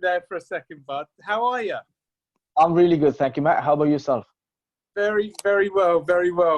there for a second, bud. How are you? I'm really good, thank you, Matt. How about yourself? Very, very well,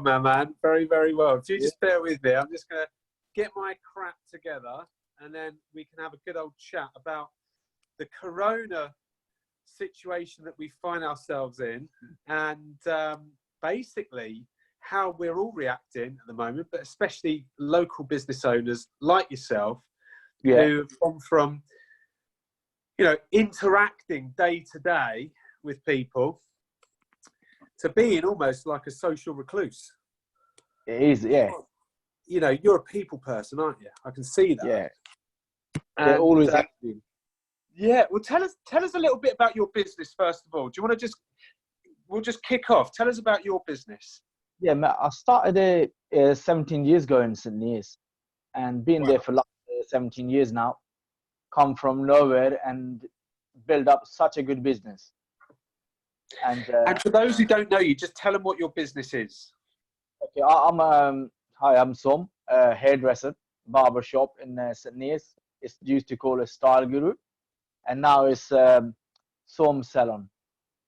my man. Very, very well. If you just bear with me, I'm just going to get my crap together and then we can have a good old chat about the corona situation that we find ourselves in and basically how we're all reacting at the moment, but especially local business owners like yourself who have gone from, interacting day to day with people to being almost like a social recluse. It is, yeah. You're a people person, aren't you? I can see that. Yeah. And, They always have been. Yeah. Well, tell us a little bit about your business first of all. Do you want to we'll just kick off. Tell us about your business. Yeah, Matt, I started 17 years ago in St. Neots and been there for like 17 years now. Come from nowhere and build up such a good business. And for those who don't know you, just tell them what your business is. okay, I'm Som, a hairdresser, barber shop in St. Neots. It's used to call a Style Guru, and now it's Som Salon.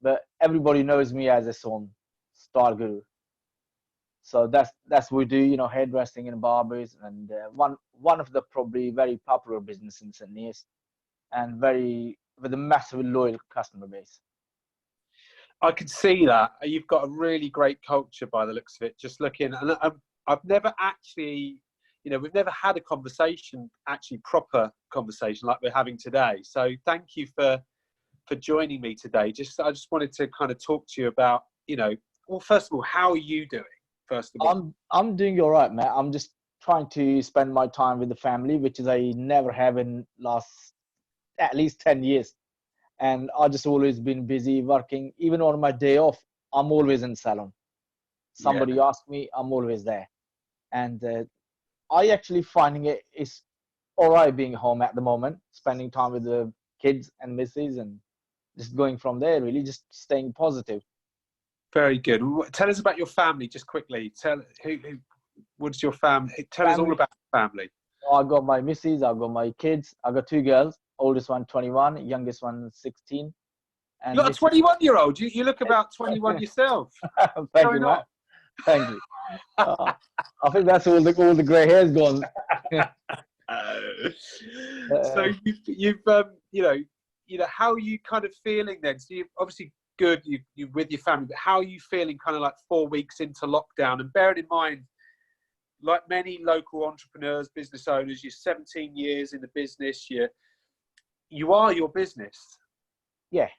But everybody knows me as a Som Style Guru. So that's what we do, hairdressing and barbers, and one of the probably very popular business in St. Neots, and with a massive loyal customer base. I can see that. You've got a really great culture by the looks of it. Just looking, and I've never actually, we've never had a conversation, actually proper conversation like we're having today. So thank you for joining me today. I just wanted to kind of talk to you about, well, first of all, how are you doing? First of all, I'm doing all right, Matt. I'm just trying to spend my time with the family, which is I never have in last at least 10 years. And I just always been busy working. Even on my day off, I'm always in salon. Somebody asks me, I'm always there. And I actually finding it is all right being home at the moment, spending time with the kids and missus, and just going from there. Really, just staying positive. Very good. Tell us about your family, just quickly. What's your family? Tell us all about your family. I got my missus, I got my kids. I got two girls. Oldest one 21, youngest one 16. And you got a 21-year-old. You look about 21 yourself. Thank you, Matt. Thank you. I think that's all the grey hair's gone. So you've how are you kind of feeling then? So you're obviously good. You with your family, but how are you feeling? Kind of like 4 weeks into lockdown, and bearing in mind, like many local entrepreneurs, business owners, you're 17 years in the business. You are your business. Yeah.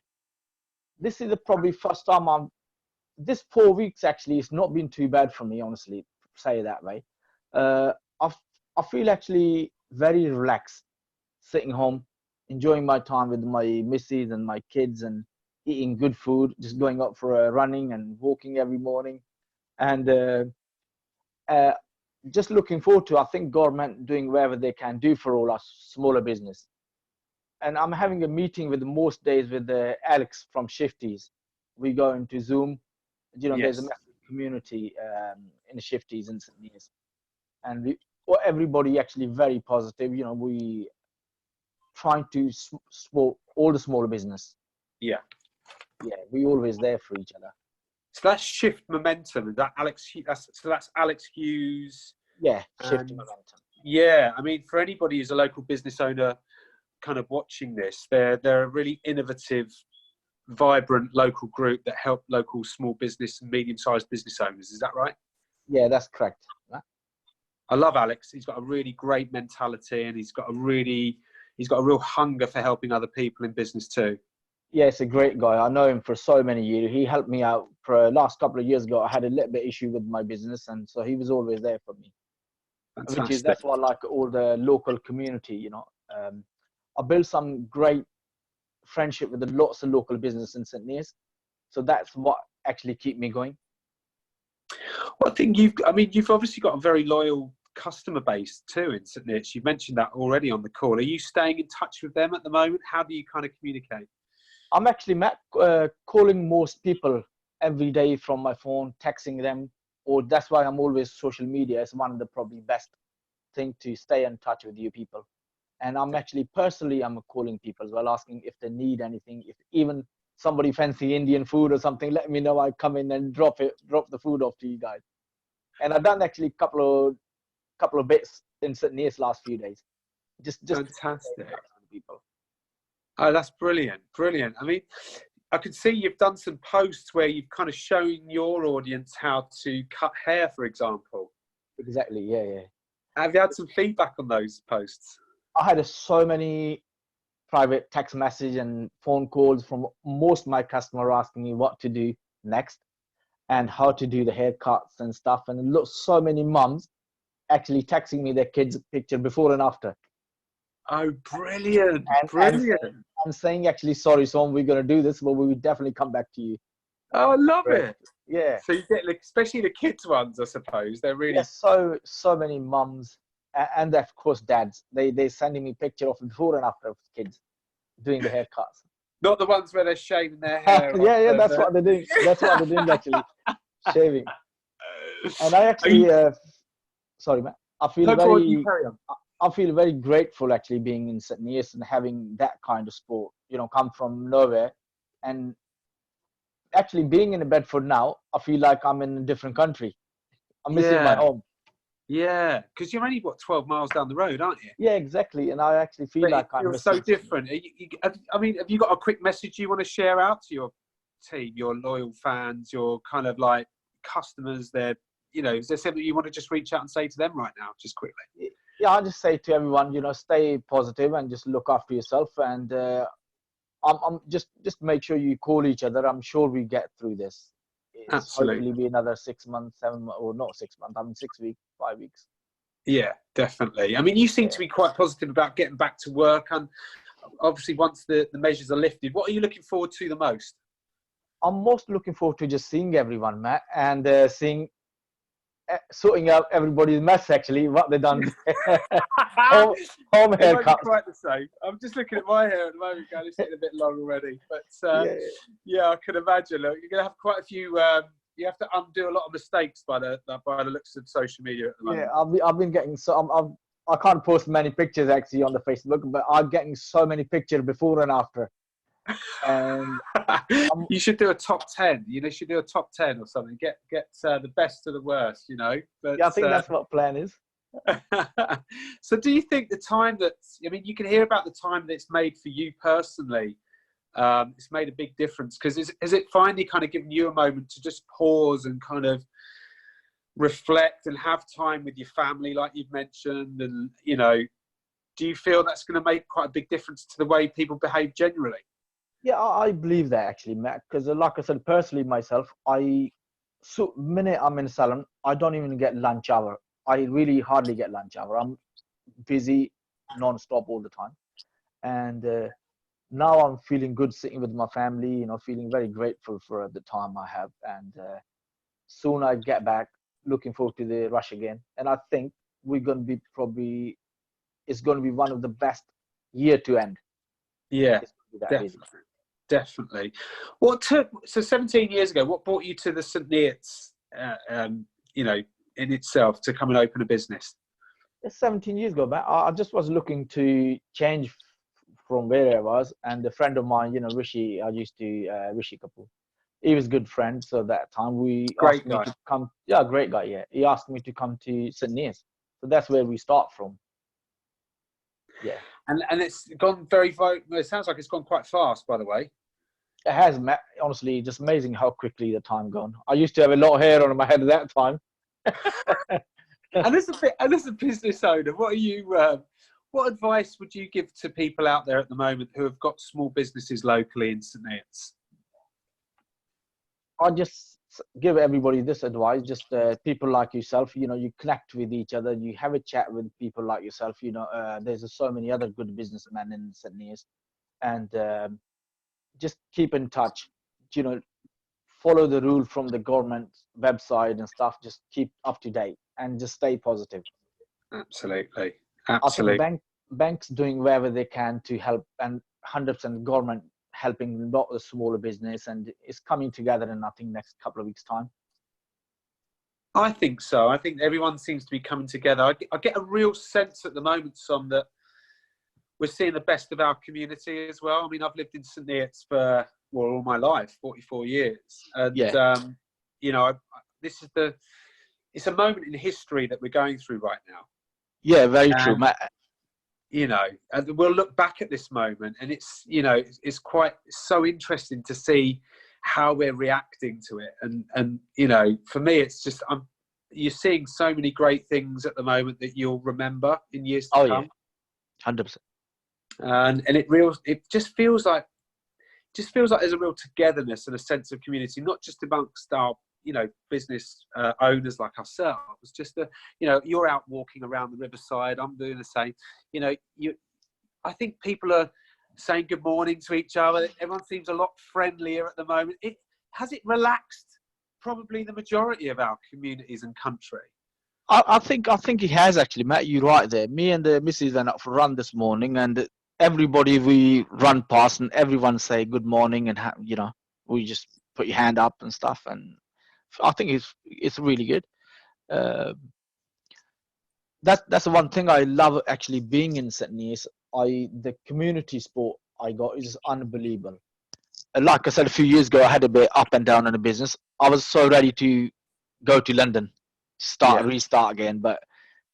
This is probably first time this 4 weeks actually it's not been too bad for me, honestly, say that way. I feel actually very relaxed sitting home, enjoying my time with my missus and my kids and eating good food, just going up for a running and walking every morning. And just looking forward to, I think, government doing whatever they can do for all us smaller business. And I'm having a meeting with most days with Alex from Shifties. We go into Zoom. There's a massive community in the Shifties in St. Neots. And everybody actually very positive. We trying to support all the smaller business. Yeah. Yeah, we always there for each other. So that's Shift Momentum. Is that Alex? That's Alex Hughes. Yeah, Shift Momentum. Yeah, I mean, for anybody who's a local business owner, kind of watching this, they're a really innovative, vibrant local group that help local small business and medium-sized business owners. Is that right? Yeah, that's correct. I love Alex. He's got a really great mentality, and he's got a real hunger for helping other people in business too. Yeah, it's a great guy. I know him for so many years. He helped me out for last couple of years ago. I had a little bit issue with my business, and so he was always there for me. Fantastic. That's why I like all the local community. I built some great friendship with lots of local business in St. Neots, so that's what actually keep me going. Well, I think you've obviously got a very loyal customer base too in St. Neots. You mentioned that already on the call. Are you staying in touch with them at the moment? How do you kind of communicate? I'm actually calling most people every day from my phone, texting them, or that's why I'm always social media is one of the probably best thing to stay in touch with you people. And I'm actually personally, I'm calling people as well, asking if they need anything. If even somebody fancy Indian food or something, let me know. I come in and drop the food off to you guys. And I've done actually couple of bits in St. Neots last few days. Just Fantastic. People. Oh, that's brilliant. Brilliant. I mean, I can see you've done some posts where you've kind of shown your audience how to cut hair, for example. Exactly. Yeah. Have you had some feedback on those posts? I had so many private text message and phone calls from most of my customers asking me what to do next and how to do the haircuts and stuff. And look, so many mums actually texting me their kids' picture before and after. Oh, brilliant. And Brilliant. I'm saying actually, sorry, Som, we're going to do this, but we will definitely come back to you. Oh, I love it. Yeah. So you get, especially the kids ones, I suppose. They're really... Yeah, so many mums and of course dads. They're sending me picture of before and after of kids doing the haircuts. Not the ones where they're shaving their hair. Yeah, that's what they're doing. That's what they're doing actually, shaving. And I actually, sorry, man. I feel very grateful actually being in St. Neots and having that kind of sport. You know, come from nowhere, and actually being in Bedford now, I feel like I'm in a different country. I'm missing my home. Yeah, because you're only 12 miles down the road, aren't you? Yeah, exactly. And I actually feel like I'm missing. So different. I mean, have you got a quick message you want to share out to your team, your loyal fans, your kind of like customers? Is there something you want to just reach out and say to them right now, just quickly? Yeah, I'll just say to everyone, stay positive and just look after yourself. And I'm just make sure you call each other. I'm sure we get through this. Absolutely. Hopefully be another 6 months, 7 months, or not 6 months. I mean 6 weeks, 5 weeks. Yeah, definitely. I mean, you seem to be quite positive about getting back to work, and obviously once the measures are lifted, what are you looking forward to the most? I'm most looking forward to just seeing everyone, Matt, and sorting out everybody's mess. Actually, what they've done. home haircut. Quite the same. I'm just looking at my hair at the moment, going, it's getting a bit long already. But yeah, I can imagine. Look, you're going to have quite a few. You have to undo a lot of mistakes by the looks of social media at the moment. Yeah, I've been getting I can't post many pictures actually on the Facebook, but I'm getting so many pictures before and after. And you should do a top 10. You should do a top 10 or something. Get the best of the worst. But, yeah, I think that's what plan is. So, do you think the time you can hear about the time that it's made for you personally? It's made a big difference because has it finally kind of given you a moment to just pause and kind of reflect and have time with your family, like you've mentioned, and do you feel that's going to make quite a big difference to the way people behave generally? Yeah, I believe that actually, Matt, because like I said, personally myself, minute I'm in salon, I don't even get lunch hour. I really hardly get lunch hour. I'm busy non-stop all the time. And now I'm feeling good sitting with my family, feeling very grateful for the time I have. And soon I get back, looking forward to the rush again. And I think we're going to be it's going to be one of the best year to end. Yeah, definitely. So 17 years ago, what brought you to the St. Neots, in itself, to come and open a business? 17 years ago, man, I just was looking to change from where I was, and a friend of mine, Rishi, Rishi Kapoor, he was a good friend. So that time asked me to come. Yeah, great guy. Yeah, he asked me to come to St. Neots. So that's where we start from. Yeah. And it's gone it sounds like it's gone quite fast, by the way. It has, Matt. Honestly, just amazing how quickly the time gone. I used to have a lot of hair on my head at that time. And as a business owner, what advice would you give to people out there at the moment who have got small businesses locally in St. Neots? I just give everybody this advice: just people like yourself, you connect with each other, you have a chat with people like yourself. There's so many other good businessmen in St. Neots, and just keep in touch. Follow the rule from the government website and stuff. Just keep up to date and just stay positive. Absolutely. I think banks doing whatever they can to help, and 100% government helping a lot of smaller business, and it's coming together in, I think, next couple of weeks' time. I think so. I think everyone seems to be coming together. I get a real sense at the moment, Som, that we're seeing the best of our community as well. I mean, I've lived in St Neots for all my life, 44 years, and you know, it's a moment in history that we're going through right now. Yeah, very true, Matt. You know, and we'll look back at this moment, and it's, you know, it's so interesting to see how we're reacting to it. And you know, for me, it's just you're seeing so many great things at the moment that you'll remember in years to come. 100%. And it just feels like there's a real togetherness and a sense of community, not just amongst our, you know, business owners like ourselves. Just you know, you're out walking around the riverside, I'm doing the same. You know, I think people are saying good morning to each other. Everyone seems a lot friendlier at the moment. Has it relaxed probably the majority of our communities and country. I think he has actually, Matt. You're right there. Me and the missus went out for a run this morning, and everybody we run past, and everyone say good morning, and you know, we just put your hand up and stuff, and I think it's really good. That's the one thing I love actually being in Sydney is the community sport I got is unbelievable. Like I said a few years ago, I had a bit up and down in the business. I was so ready to go to London, restart again, but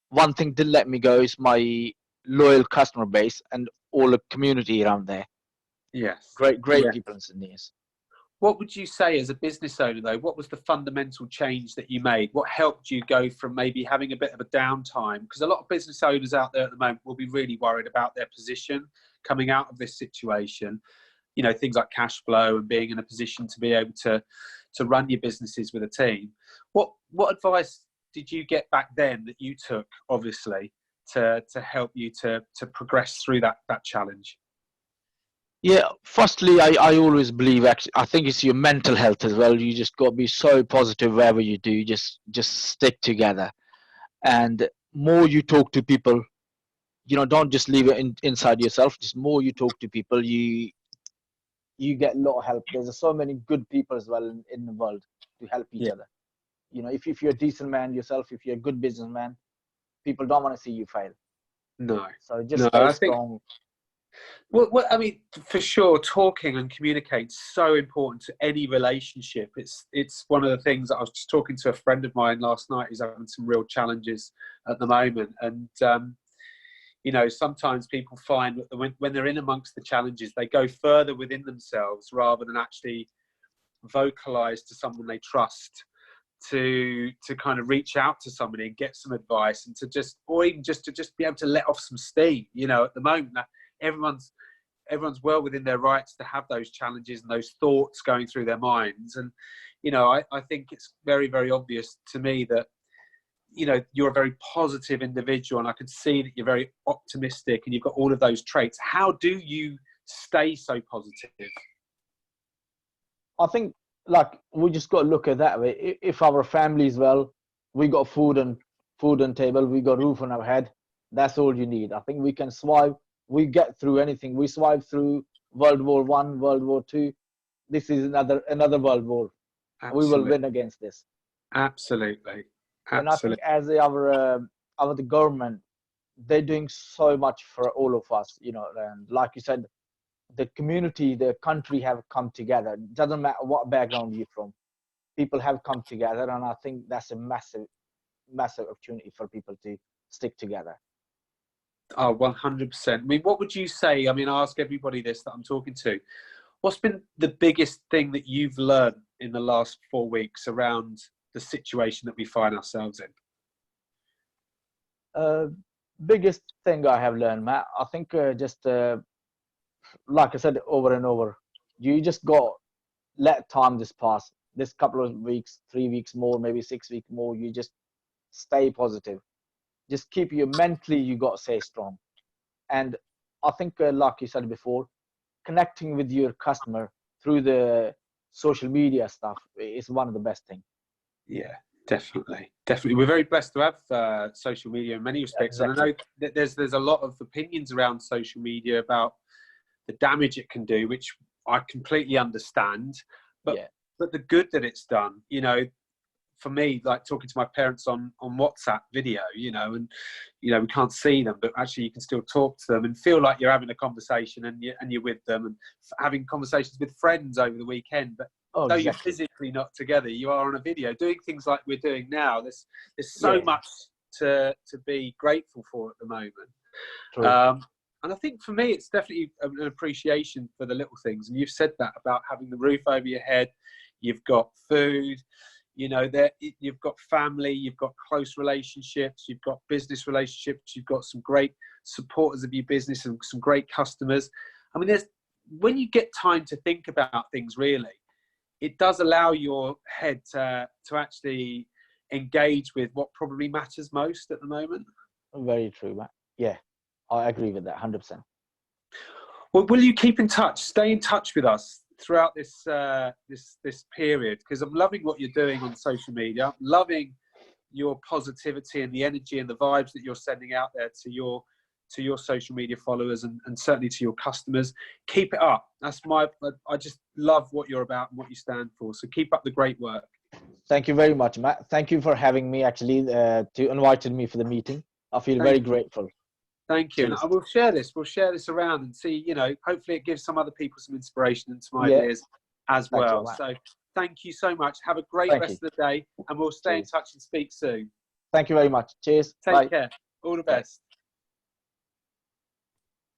one thing didn't let me go is my loyal customer base and all the community around there. Yes. Great people in Sydney. What would you say as a business owner, though? What was the fundamental change that you made? What helped you go from maybe having a bit of a downtime? Because a lot of business owners out there at the moment will be really worried about their position coming out of this situation. You know, things like cash flow and being in a position to be able to run your businesses with a team. What advice did you get back then that you took, obviously, to help you to progress through that challenge? Yeah, firstly, I always believe, actually, I think it's your mental health as well. You just got to be so positive wherever you do. Just stick together. And more you talk to people, you know, don't just leave it inside yourself. Just more you talk to people, you get a lot of help. There's so many good people as well in the world to help each other. You know, if you're a decent man yourself, if you're a good businessman, people don't want to see you fail. No. So just stay strong. Well, I mean, for sure, talking and communicating is so important to any relationship. It's one of the things that I was just talking to a friend of mine last night who's having some real challenges at the moment. And, you know, sometimes people find that when they're in amongst the challenges, they go further within themselves rather than actually vocalize to someone they trust to kind of reach out to somebody and get some advice and or even just to be able to let off some steam. You know, at the moment, everyone's well within their rights to have those challenges and those thoughts going through their minds. And, you know, I think it's very, very obvious to me that, you know, you're a very positive individual, and I can see that you're very optimistic and you've got all of those traits. How do you stay so positive? I think, like, we just got to look at that way. If our family is well, we got food on table, we got roof on our head. That's all you need. I think we can survive. We get through anything. We survived through World War I, World War II. This is another world war. Absolutely. We will win against this. Absolutely. And I think as the government, they're doing so much for all of us. You know, and like you said, the community, the country have come together. It doesn't matter what background you're from. People have come together, and I think that's a massive, massive opportunity for people to stick together. Oh, 100%. I mean, what would you say? I mean, I ask everybody this that I'm talking to. What's been the biggest thing that you've learned in the last 4 weeks around the situation that we find ourselves in? Biggest thing I have learned, Matt, I think like I said over and over, you just got let time just pass. This couple of weeks, 3 weeks more, maybe 6 weeks more, you just stay positive. Just keep you mentally, you got to stay strong. And I think, like you said before, connecting with your customer through the social media stuff is one of the best things. Yeah, definitely. We're very blessed to have social media in many respects. Exactly. And I know that there's a lot of opinions around social media about the damage it can do, which I completely understand. But the good that it's done, you know, for me, like talking to my parents on WhatsApp video, you know, and we can't see them, but actually you can still talk to them and feel like you're having a conversation, and you're with them, and having conversations with friends over the weekend. But though you're physically not together, you are on a video doing things like we're doing now. There's so much to be grateful for at the moment. And I think for me, it's definitely an appreciation for the little things. And you've said that about having the roof over your head, you've got food, you know, you've got family, you've got close relationships, you've got business relationships, you've got some great supporters of your business and some great customers. I mean, when you get time to think about things, really, it does allow your head to actually engage with what probably matters most at the moment. Very true, Matt. Yeah, I agree with that 100%. Well, will you keep in touch? Stay in touch with us throughout this this period, because I'm loving what you're doing on social media. I'm loving your positivity and the energy and the vibes that you're sending out there to your social media followers, and certainly to your customers. Keep it up. I just love what you're about and what you stand for. So keep up the great work. Thank you very much, Matt. Thank you for having me, actually, to invited me for the meeting. I feel very grateful. Thank you. And I will share this. We'll share this around and see, you know, hopefully it gives some other people some inspiration and some ideas as well. So thank you so much. Have a great rest of the day, and we'll stay in touch and speak soon. Thank you very much. Cheers. Take care. All the best.